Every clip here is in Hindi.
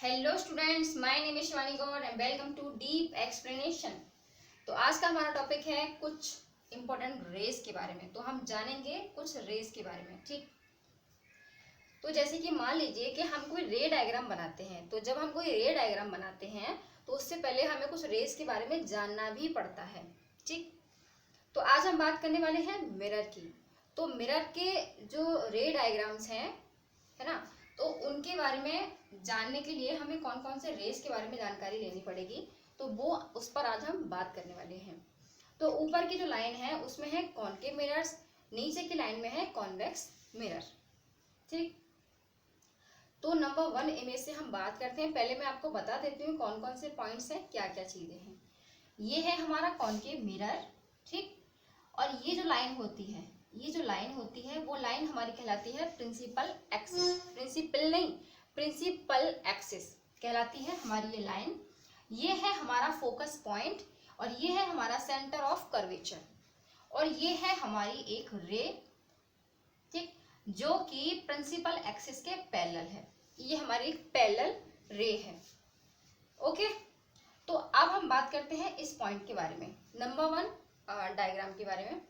Hello students, my name is Shivani Gaur and welcome to deep explanation. तो आज का हमारा टॉपिक है कुछ इंपॉर्टेंट रेस के बारे में। तो हम जानेंगे कुछ रेस के बारे में। ठीक, तो जैसे कि मान लीजिए कि हम कोई रे डायग्राम बनाते हैं। तो जब हम कोई रे डायग्राम बनाते हैं तो उससे पहले हमें कुछ रेस के बारे में जानना भी पड़ता है। ठीक, तो आज हम बात करने वाले हैं मिरर की। तो मिरर के जो रे डायग्राम्स हैं, है ना, तो उनके बारे में जानने के लिए हमें कौन कौन से रेस के बारे में जानकारी लेनी पड़ेगी, तो वो उस पर आज हम बात करने वाले हैं। तो ऊपर की जो लाइन है उसमें है कॉनकेव मिरर्स, नीचे की लाइन में है कॉन्वेक्स मिरर। ठीक, तो नंबर 1 इमेज से हम बात करते हैं। पहले मैं आपको बता देती हूँ कौन कौन से पॉइंट्स हैं, क्या क्या चीजें हैं। ये है हमारा कॉनकेव मिरर। ठीक, और ये जो लाइन होती है, ये जो लाइन होती है वो लाइन हमारी कहलाती है प्रिंसिपल एक्सिस। प्रिंसिपल नहीं, प्रिंसिपल एक्सिस कहलाती है हमारी ये लाइन। ये है हमारा फोकस पॉइंट और ये है हमारा सेंटर ऑफ कर्वेचर और ये है हमारी एक रे। ठीक, जो कि प्रिंसिपल एक्सिस के पैरेलल है। ये हमारी एक पैरेलल रे है। ओके, तो अब हम बात करते हैं इस पॉइंट के बारे में, नंबर 1 डायग्राम के बारे में।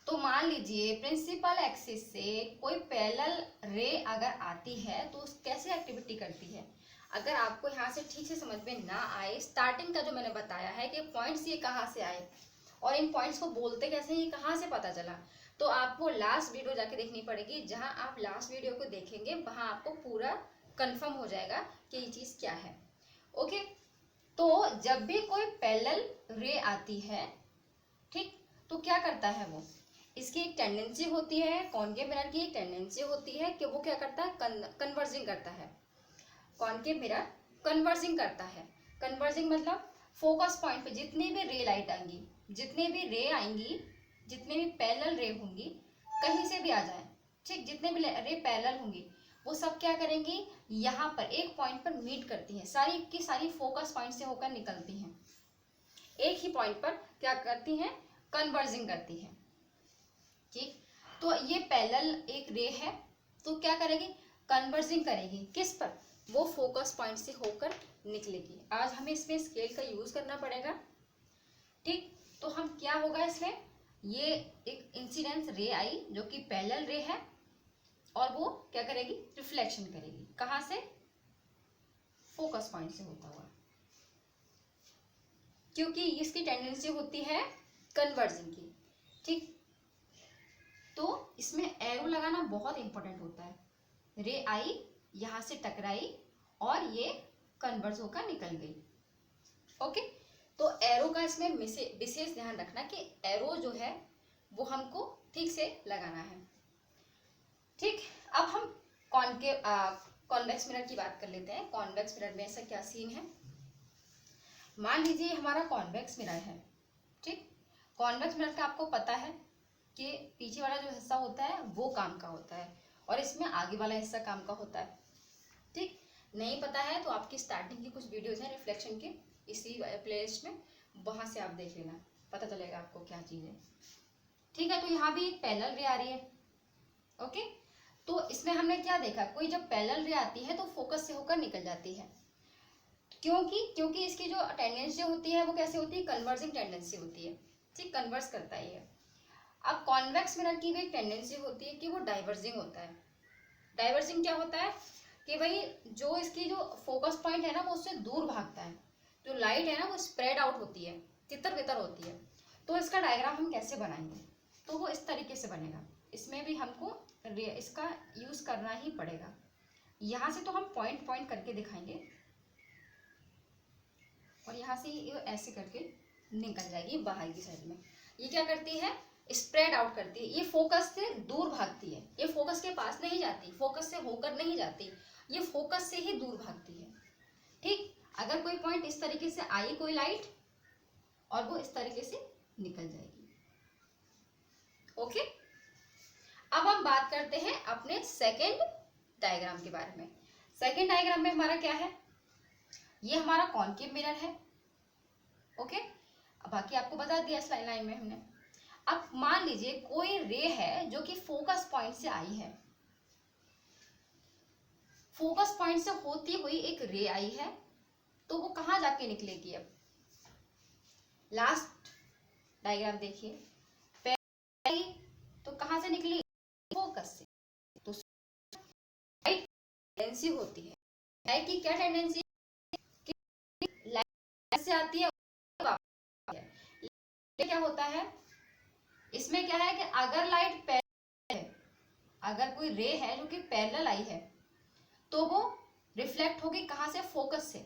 तो मान लीजिए प्रिंसिपल एक्सिस से कोई पैरेलल रे अगर आती है तो कैसे एक्टिविटी करती है। अगर आपको यहाँ से ठीक से समझ में ना आए, स्टार्टिंग का जो मैंने बताया है कि पॉइंट्स ये कहाँ से आए और इन पॉइंट्स को बोलते कैसे, ये कहाँ से पता चला, तो आपको लास्ट वीडियो जाके देखनी पड़ेगी। जहाँ आप लास्ट वीडियो को देखेंगे वहाँ आपको पूरा कंफर्म हो जाएगा कि ये चीज़ क्या है। ओके, तो जब भी कोई पैरेलल रे आती है, ठीक, तो क्या करता है वो, इसकी एक टेंडेंसी होती है, कॉनकेव मिरर की एक टेंडेंसी होती है कि वो क्या करता है, कन्वर्जिंग करता है। कॉनकेव मिरर कन्वर्जिंग करता है। कन्वर्जिंग मतलब फोकस पॉइंट पे जितनी भी रे लाइट आएंगी, जितने भी रे आएंगी, जितने भी पैरेलल रे होंगी, कहीं से भी आ जाए, ठीक, जितने भी रे पैरेलल होंगी वो सब क्या करेंगी, यहाँ पर एक पॉइंट पर मीट करती हैं। सारी की सारी फोकस पॉइंट से होकर निकलती हैं, एक ही पॉइंट पर क्या करती हैं, कन्वर्जिंग करती हैं। ठीक, तो ये पैरेलल एक रे है, तो क्या करेगी, कन्वर्जिंग करेगी। किस पर, वो फोकस पॉइंट से होकर निकलेगी। आज हमें इसमें स्केल का यूज करना पड़ेगा। ठीक, तो हम क्या होगा इसमें, ये एक इंसिडेंस रे आई जो कि पैरेलल रे है और वो क्या करेगी, रिफ्लेक्शन करेगी। कहाँ से, फोकस पॉइंट से होता हुआ, क्योंकि इसकी टेंडेंसी होती है कन्वर्जिंग की। ठीक, तो इसमें एरो लगाना बहुत इंपॉर्टेंट होता है। रे आई, यहां से टकराई और ये कन्वर्ज होकर निकल गई। ओके, तो एरो का इसमें विशेष ध्यान रखना कि एरो जो है वो हमको ठीक से लगाना है। ठीक, अब हम कॉन्वेक्स मिरर की बात कर लेते हैं। कॉन्वेक्स मिरर में ऐसा क्या सीन है, मान लीजिए हमारा कॉन्वेक्स मिरर है। ठीक, कॉन्वेक्स मिरर का आपको पता है कि पीछे वाला जो हिस्सा होता है वो काम का होता है और इसमें आगे वाला हिस्सा काम का होता है। ठीक, नहीं पता है तो आपकी स्टार्टिंग की कुछ वीडियोज हैं रिफ्लेक्शन के, इसी प्लेलिस्ट में, वहां से आप देख लेना, पता चलेगा आपको क्या चीज है। ठीक है, तो यहाँ भी एक पैरेलल रे आ रही है। ओके, तो इसमें हमने क्या देखा, कोई जब पैरेलल रे आती है तो फोकस से होकर निकल जाती है। क्योंकि इसकी जो टेंडेंसी होती है वो कैसे होती है, कन्वर्जिंग टेंडेंसी होती है। ठीक, कन्वर्स करता ही है। अब कॉन्वेक्स मिरर की भी एक टेंडेंसी होती है कि वो डाइवर्जिंग होता है। डाइवर्जिंग क्या होता है कि भाई जो इसकी जो फोकस पॉइंट है ना वो उससे दूर भागता है, जो लाइट है ना वो स्प्रेड आउट होती है, तितर बितर होती है। तो इसका डायग्राम हम कैसे बनाएंगे, तो वो इस तरीके से बनेगा। इसमें भी हमको इसका यूज करना ही पड़ेगा। यहाँ से तो हम पॉइंट पॉइंट करके दिखाएंगे और यहाँ से ये ऐसे करके निकल जाएगी बाहर की साइड में। ये क्या करती है, स्प्रेड आउट करती है। ये फोकस से दूर भागती है, ये फोकस के पास नहीं जाती, फोकस से होकर नहीं जाती, ये फोकस से ही दूर भागती है। ठीक, अगर कोई पॉइंट इस तरीके से आई कोई लाइट और वो इस तरीके से निकल जाएगी। ओके, अब हम बात करते हैं अपने सेकेंड डायग्राम के बारे में। सेकेंड डायग्राम में हमारा क्या है, ये हमारा कॉनकेव मिरर है। ओके, अब बाकी आपको बता दिया इस लाइन में हमने। अब मान लीजिए कोई रे है जो कि फोकस पॉइंट से आई है, फोकस पॉइंट से होती हुई एक रे आई है, तो वो कहाँ जाके निकलेगी? अब लास्ट डायग्राम देखिए, पहले तो कहाँ से निकली? फोकस से। तो लाइट टेंडेंसी होती है, लाइट की क्या टेंडेंसी? लाइट से आती है, क्या होता है इसमें? क्या है कि अगर लाइट पैरेलल है, अगर कोई रे है जो कि पैरेलल आई है, तो वो रिफ्लेक्ट होगी कहां से? फोकस से।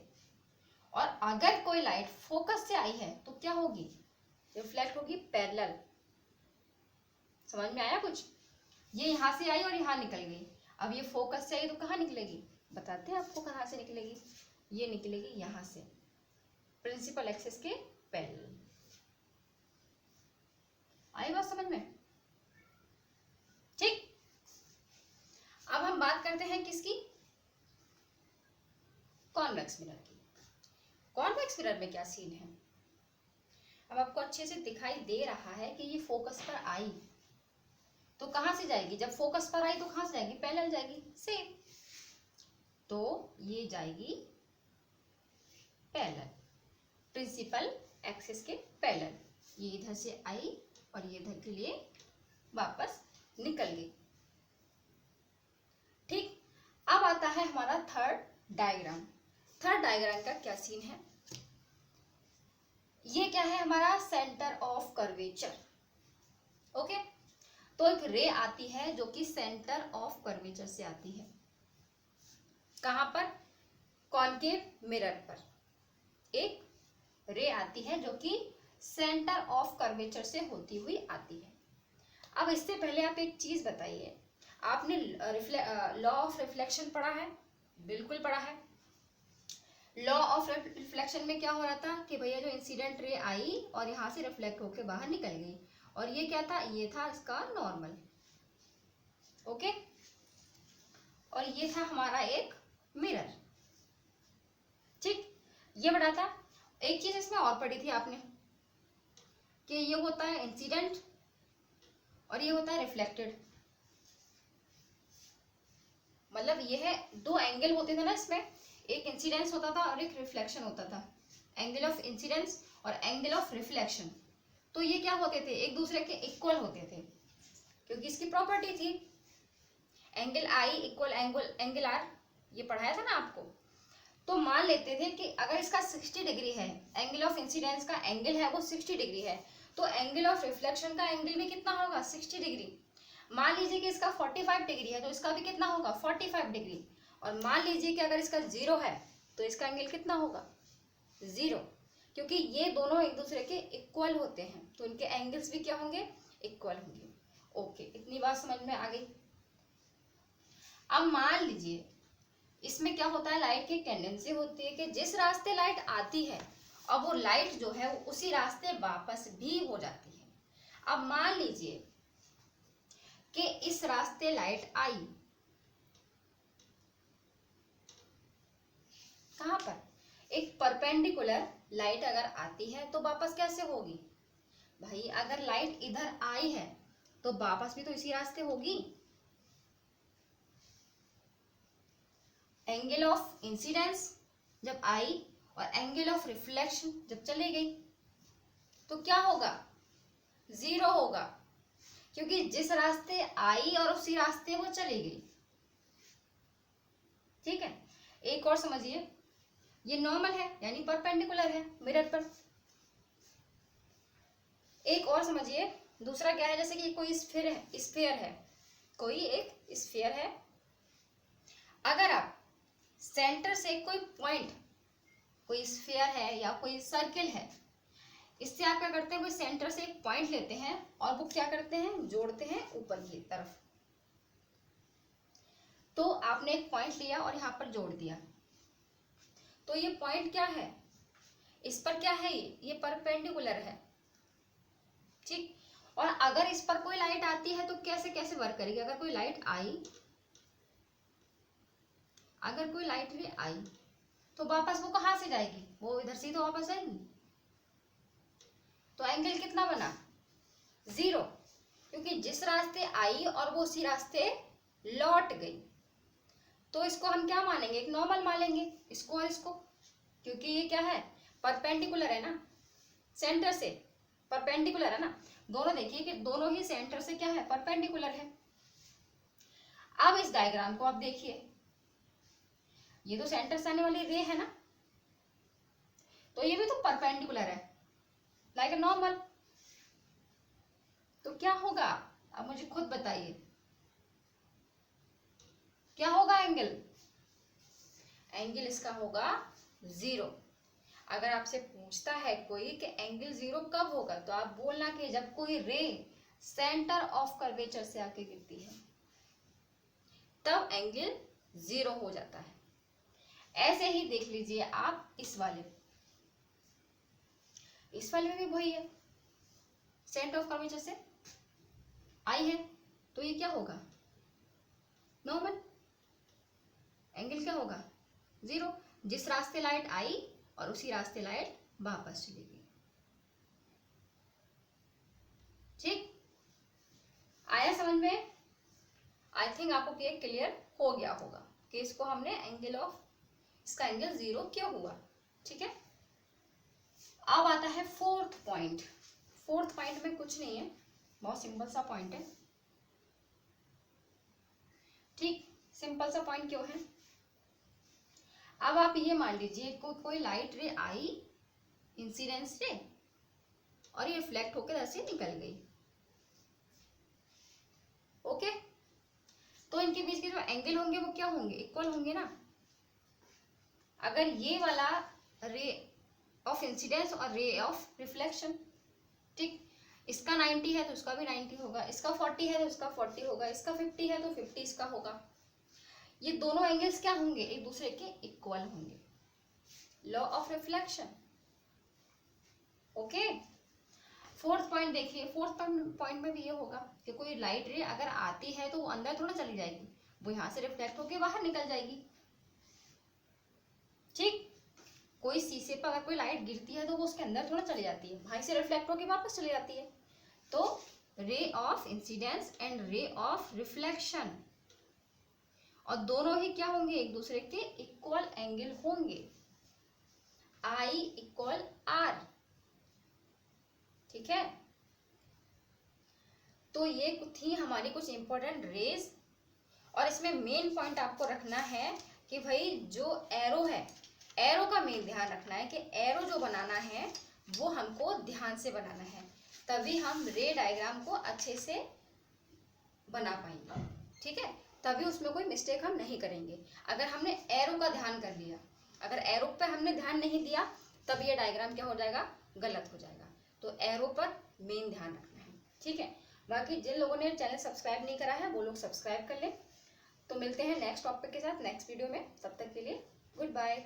और अगर कोई लाइट फोकस से आई है तो क्या होगी? रिफ्लेक्ट होगी पैरेलल। समझ में आया कुछ? ये यहां से आई और यहां निकल गई। अब ये फोकस से आई तो कहां निकलेगी? बताते हैं आपको कहां से निकलेगी। ये निकलेगी यहां से, प्रिंसिपल एक्सिस के पैरेलल। आई बात समझ में? ठीक। अब हम बात करते हैं किसकी? कॉन्वेक्स मिरर की। कॉन्वेक्स मिरर में क्या सीन है? अब आपको अच्छे से दिखाई दे रहा है कि ये फोकस पर आई तो कहां से जाएगी? जब फोकस पर आई तो कहां से जाएगी? पैरेलल जाएगी, सेम। तो ये जाएगी पैरेलल, प्रिंसिपल एक्सिस के पैरेलल। ये इधर से आई और ये इधर के लिए वापस निकल गई। ठीक। अब आता है हमारा थर्ड डायग्राम। थर्ड डायग्राम का क्या सीन है? ये क्या है हमारा? Centre of curvature. ओके। तो एक रे आती है जो कि सेंटर ऑफ कर्वेचर से आती है। कहां पर? कॉनकेव मिरर पर एक रे आती है जो कि सेंटर ऑफ कर्वेचर से होती हुई आती है। अब इससे पहले आप एक चीज बताइए, आपने लॉ ऑफ रिफ्लेक्शन पढ़ा है? बिल्कुल पढ़ा है। लॉ ऑफ रिफ्लेक्शन में क्या हो रहा था कि भैया जो इंसिडेंट रे आई और यहां से रिफ्लेक्ट होकर बाहर निकल गई, और ये क्या था? ये था इसका नॉर्मल। ओके। और ये था हमारा एक मिरर। ठीक। ये बड़ा था। एक चीज इसमें और पढ़ी थी आपने कि ये होता है इंसिडेंट और ये होता है रिफ्लेक्टेड। मतलब ये है दो एंगल होते थे ना इसमें, एक इंसिडेंस होता था और एक रिफ्लेक्शन होता था। एंगल ऑफ इंसिडेंस और एंगल ऑफ रिफ्लेक्शन। तो ये क्या होते थे? एक दूसरे के इक्वल होते थे, क्योंकि इसकी प्रॉपर्टी थी angle I equal angle R. ये पढ़ाया था ना आपको। तो मान लेते थे कि अगर इसका 60 डिग्री है, एंगल ऑफ इंसिडेंस का एंगल है वो 60 डिग्री है, तो एंगल ऑफ रिफ्लेक्शन का एंगल भी कितना होगा? 60 डिग्री। मान लीजिए कि इसका 45 डिग्री है तो इसका भी कितना होगा? 45 डिग्री। और मान लीजिए कि अगर इसका 0 है तो इसका एंगल कितना होगा? 0, क्योंकि ये दोनों एक दूसरे के इक्वल होते हैं, तो इनके एंगल्स भी क्या होंगे? इक्वल होंगे। ओके, इतनी बात समझ में आ गई। अब मान लीजिए इसमें क्या होता है? लाइट की टेंडेंसी होती है कि जिस रास्ते लाइट आती है अब वो लाइट जो है वो उसी रास्ते वापस भी हो जाती है। अब मान लीजिए कि इस रास्ते लाइट आई, कहां पर? एक परपेंडिकुलर लाइट अगर आती है तो वापस कैसे होगी? भाई अगर लाइट इधर आई है तो वापस भी तो इसी रास्ते होगी। एंगल ऑफ इंसिडेंस जब आई और एंगल ऑफ रिफ्लेक्शन जब चली गई तो क्या होगा? 0 होगा, क्योंकि जिस रास्ते आई और उसी रास्ते वो चली गई। ठीक है। एक और समझिए, ये नॉर्मल है यानी परपेंडिकुलर है मिरर पर। एक और समझिए, दूसरा क्या है? जैसे कि कोई स्फीयर है, कोई एक स्फीयर है। अगर आप सेंटर से कोई पॉइंट, कोई स्फीयर है या कोई सर्किल है, इससे आप क्या करते हैं? कोई सेंटर से एक पॉइंट लेते हैं और वो क्या करते हैं? जोड़ते हैं ऊपर की तरफ। तो आपने एक पॉइंट लिया और यहां पर जोड़ दिया, तो ये पॉइंट क्या है? इस पर क्या है? ये परपेंडिकुलर है। ठीक। और अगर इस पर कोई लाइट आती है तो कैसे कैसे वर्क करेगी? अगर कोई लाइट आई, अगर कोई लाइट भी आई तो वापस वो कहां से जाएगी? वो इधर से ही तो वापस आएगी। तो एंगल कितना बना? 0, क्योंकि जिस रास्ते आई और वो उसी रास्ते लौट गई। तो इसको हम क्या मानेंगे, एक नॉर्मल मानेंगे इसको और इसको, क्योंकि ये क्या है, परपेंडिकुलर है ना, सेंटर से परपेंडिकुलर है ना। दोनों देखिए कि दोनों ही सेंटर से क्या है, परपेंडिकुलर है। अब इस डायग्राम को आप देखिए, ये तो सेंटर से आने वाली रे है ना, तो ये भी तो परपेंडिकुलर है लाइक नॉर्मल। तो क्या होगा, अब मुझे खुद बताइए क्या होगा एंगल, एंगल इसका होगा 0। अगर आपसे पूछता है कोई कि एंगल 0 कब होगा, तो आप बोलना कि जब कोई रे सेंटर ऑफ कर्वेचर से आके गिरती है, तब एंगल 0 हो जाता है। ऐसे ही देख लीजिए आप इस वाले में भी वही है, सेंटर ऑफ कर्वेचर से आई है, तो ये क्या होगा, नॉर्मल। एंगल क्या होगा, 0। जिस रास्ते लाइट आई और उसी रास्ते लाइट वापस चली गई। ठीक, आया समझ में? आई थिंक आपको ये क्लियर हो गया होगा कि इसको हमने एंगल ऑफ, इसका एंगल 0 क्यों हुआ। ठीक है, अब आता है फोर्थ पॉइंट। फोर्थ पॉइंट में कुछ नहीं है, बहुत सिंपल सा पॉइंट है। ठीक, सिंपल सा पॉइंट क्यों है, अब आप ये मान लीजिए कोई लाइट रे आई, इंसिडेंस रे, और ये रिफ्लेक्ट होकर ऐसे निकल गई। ओके, तो इनके बीच के जो एंगल होंगे वो क्या होंगे, इक्वल होंगे ना। अगर ये वाला रे ऑफ इंसिडेंस और रे ऑफ रिफ्लेक्शन, ठीक, इसका 90 है तो इसका भी 90 होगा, इसका 40 है तो इसका 40 होगा, इसका 50 है तो 50 इसका होगा। ये दोनों एंगल्स क्या होंगे, एक दूसरे के इक्वल होंगे, law of reflection. Okay, fourth point देखिए, फोर्थ पॉइंट में भी ये होगा कि कोई लाइट रे अगर आती है तो वो अंदर थोड़ा चली जाएगी, वो यहां से रिफ्लेक्ट होके बाहर निकल जाएगी। ठीक, कोई शीशे पर अगर कोई लाइट गिरती है तो वो उसके अंदर थोड़ा चली जाती है, वहीं से रिफ्लेक्ट होके वापस चली जाती है। तो ray of incidence and ray of reflection, और दोनों ही क्या होंगे, एक दूसरे के इक्वल एंगल होंगे, I इक्वल R। ठीक है, तो ये थी हमारी कुछ इंपॉर्टेंट रेज, और इसमें मेन पॉइंट आपको रखना है कि भाई जो एरो है, एरो का मेन ध्यान रखना है कि एरो जो बनाना है वो हमको ध्यान से बनाना है, तभी हम रे डायग्राम को अच्छे से बना पाएंगे। ठीक है, तभी उसमें कोई मिस्टेक हम नहीं करेंगे। अगर हमने एरो का ध्यान कर लिया, अगर एरो पे हमने ध्यान नहीं दिया, तब ये डायग्राम क्या हो जाएगा, गलत हो जाएगा। तो एरो पर मेन ध्यान रखना है। ठीक है, बाकी जिन लोगों ने चैनल सब्सक्राइब नहीं करा है वो लोग सब्सक्राइब कर लें। तो मिलते हैं नेक्स्ट टॉपिक के साथ नेक्स्ट वीडियो में, तब तक के लिए गुड बाय।